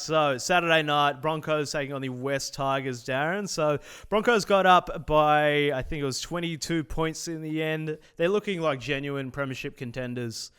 So Saturday night, Broncos taking on the West Tigers, Darren. So Broncos got up by, I think it was 22 points in the end. They're looking like genuine premiership contenders.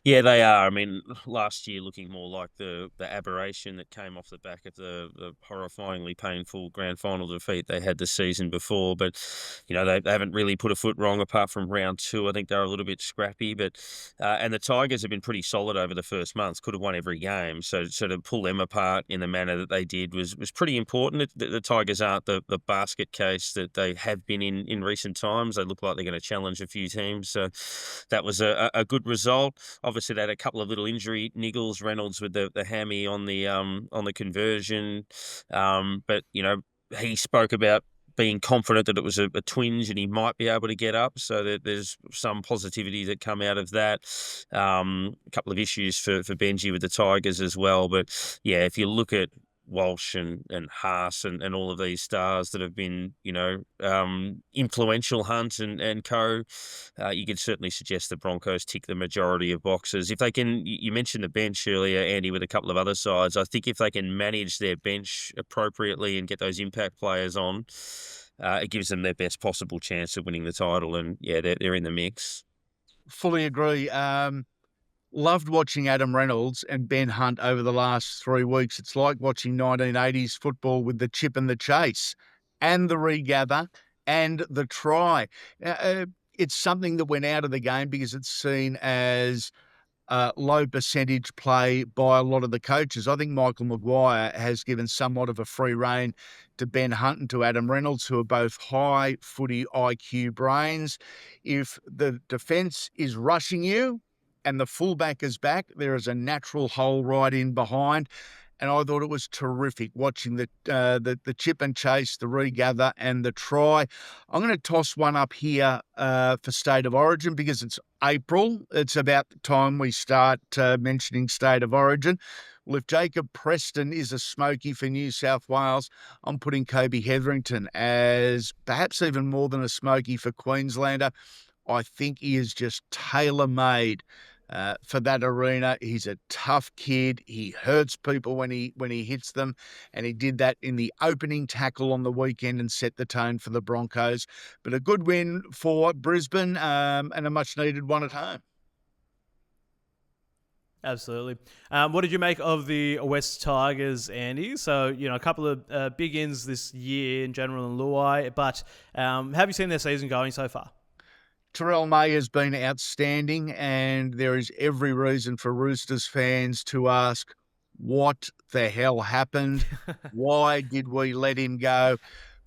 Yeah, they are. I mean, last year looking more like the aberration that came off the back of the horrifyingly painful grand final defeat they had the season before. But, they haven't really put a foot wrong apart from round 2. I think they're a little bit scrappy. But and the Tigers have been pretty solid over the first months, could have won every game. So to pull them apart in the manner that they did was pretty important. The Tigers aren't the basket case that they have been in recent times. They look like they're going to challenge a few teams. So that was a good result. Obviously, they had a couple of little injury niggles. Reynolds with the hammy on the conversion, but he spoke about being confident that it was a twinge and he might be able to get up. So that there's some positivity that come out of that. A couple of issues for Benji with the Tigers as well. But yeah, if you look at Walsh and Haas and all of these stars that have been, influential, Hunt and co, you could certainly suggest the Broncos tick the majority of boxes. If they can, you mentioned the bench earlier, Andy, with a couple of other sides. I think if they can manage their bench appropriately and get those impact players on, it gives them their best possible chance of winning the title. And yeah, they're in the mix. Fully agree. Loved watching Adam Reynolds and Ben Hunt over the last 3 weeks. It's like watching 1980s football with the chip and the chase and the regather and the try. It's something that went out of the game because it's seen as low percentage play by a lot of the coaches. I think Michael Maguire has given somewhat of a free rein to Ben Hunt and to Adam Reynolds, who are both high footy IQ brains. If the defence is rushing you, and the fullback is back, there is a natural hole right in behind. And I thought it was terrific watching the chip and chase, the regather and the try. I'm going to toss one up here for State of Origin because it's April. It's about the time we start mentioning State of Origin. Well, if Jacob Preston is a smoky for New South Wales, I'm putting Kobe Hetherington as perhaps even more than a smoky for Queenslander. I think he is just tailor-made for that arena. He's a tough kid. He hurts people when he hits them, and he did that in the opening tackle on the weekend and set the tone for the Broncos. But a good win for Brisbane and a much-needed one at home. Absolutely. What did you make of the West Tigers, Andy? So, a couple of big ins this year in general in Luai, but have you seen their season going so far? Terrell May has been outstanding, and there is every reason for Roosters fans to ask, what the hell happened? Why did we let him go?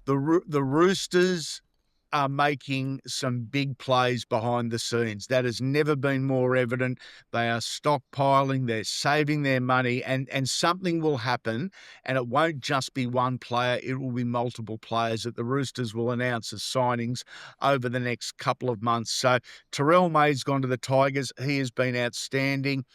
The Roosters are making some big plays behind the scenes. That has never been more evident. They are stockpiling, they're saving their money, and something will happen, and it won't just be one player, it will be multiple players that the Roosters will announce as signings over the next couple of months. So Terrell May's gone to the Tigers. He has been outstanding.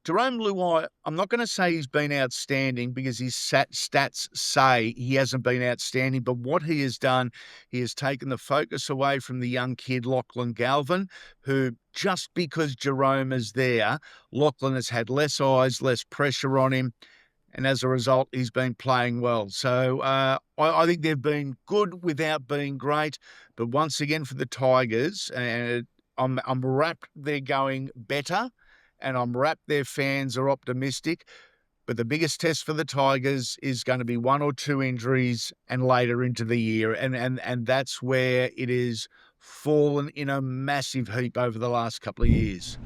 Jerome Luai, I'm not going to say he's been outstanding because his stats say he hasn't been outstanding, but what he has done, he has taken the focus away from the young kid, Lachlan Galvin, who just because Jerome is there, Lachlan has had less eyes, less pressure on him, and as a result, he's been playing well. So I think they've been good without being great, but once again for the Tigers, I'm wrapped they're going better, and I'm wrapped their fans are optimistic. But the biggest test for the Tigers is going to be 1 or 2 injuries and later into the year. And that's where it is fallen in a massive heap over the last couple of years.